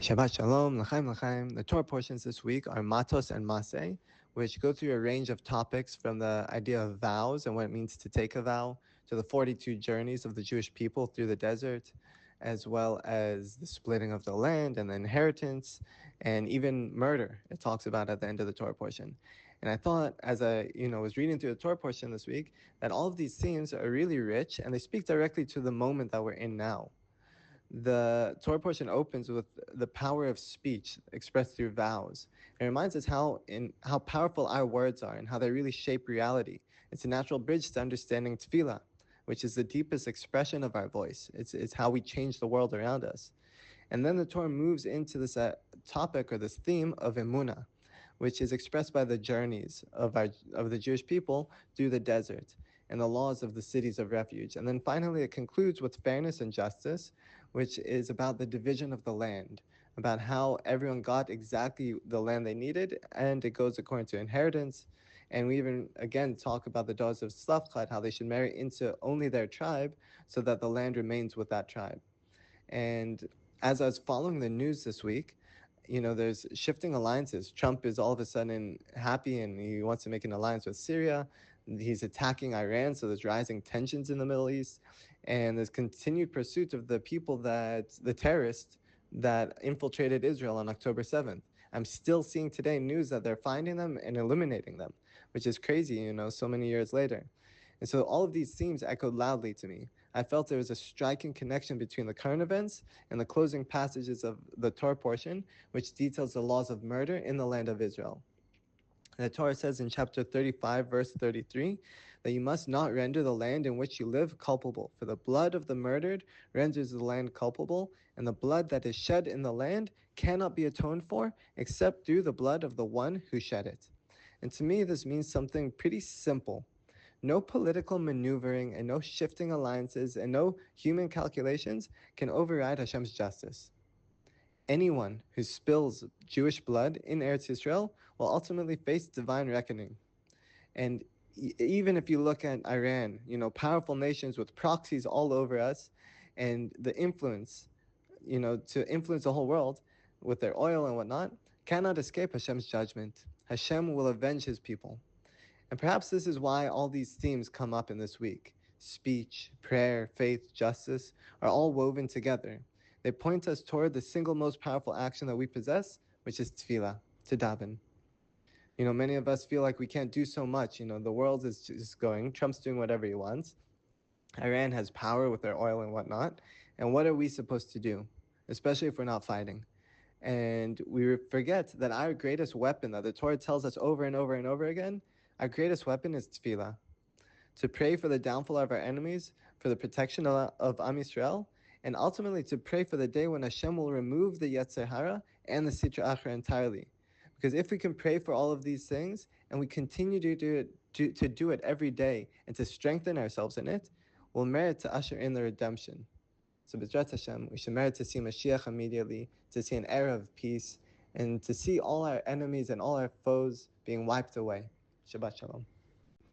Shabbat Shalom, L'chaim L'chaim. The Torah portions this week are Matos and Masei, which go through a range of topics from the idea of vows and what it means to take a vow, to the 42 journeys of the Jewish people through the desert, as well as the splitting of the land and the inheritance, and even murder. It talks about at the end of the Torah portion. And I thought, as I was reading through the Torah portion this week, that all of these themes are really rich and they speak directly to the moment that we're in now. The Torah portion opens with the power of speech expressed through vows. It reminds us how powerful our words are and how they really shape reality. It's a natural bridge to understanding tefillah, which is the deepest expression of our voice. It's how we change the world around us. And then the Torah moves into this topic or this theme of emunah, which is expressed by the journeys of the Jewish people through the desert and the laws of the cities of refuge. And then finally it concludes with fairness and justice, which is about the division of the land, about how everyone got exactly the land they needed, and it goes according to inheritance. And we even, again, talk about the daughters of Slavchad, how they should marry into only their tribe so that the land remains with that tribe. And as I was following the news this week, there's shifting alliances. Trump is all of a sudden happy and he wants to make an alliance with Syria. He's attacking Iran, so there's rising tensions in the Middle East. And there's continued pursuit of the terrorists that infiltrated Israel on October 7th. I'm still seeing today news that they're finding them and eliminating them, which is crazy, so many years later. And so all of these themes echoed loudly to me. I felt there was a striking connection between the current events and the closing passages of the Torah portion, which details the laws of murder in the land of Israel. The Torah says in chapter 35, verse 33, that you must not render the land in which you live culpable, for the blood of the murdered renders the land culpable, and the blood that is shed in the land cannot be atoned for except through the blood of the one who shed it. And to me, this means something pretty simple. No political maneuvering and no shifting alliances and no human calculations can override Hashem's justice. Anyone who spills Jewish blood in Eretz Yisrael will ultimately face divine reckoning. And even if you look at Iran, powerful nations with proxies all over us and the influence, to influence the whole world with their oil and whatnot, cannot escape Hashem's judgment. Hashem will avenge his people. And perhaps this is why all these themes come up in this week. Speech, prayer, faith, justice are all woven together. They point us toward the single most powerful action that we possess, which is tefillah, to daven. Many of us feel like we can't do so much. The world is just going. Trump's doing whatever he wants. Iran has power with their oil and whatnot. And what are we supposed to do, especially if we're not fighting? And we forget that our greatest weapon that the Torah tells us over and over and over again, our greatest weapon is tefillah. To pray for the downfall of our enemies, for the protection of Am Yisrael, and ultimately to pray for the day when Hashem will remove the Yetzer Hara and the Sitra Achra entirely. Because if we can pray for all of these things, and we continue to do it every day, and to strengthen ourselves in it, we'll merit to usher in the redemption. So B'ezrat Hashem, we should merit to see Mashiach immediately, to see an era of peace, and to see all our enemies and all our foes being wiped away. Shabbat Shalom.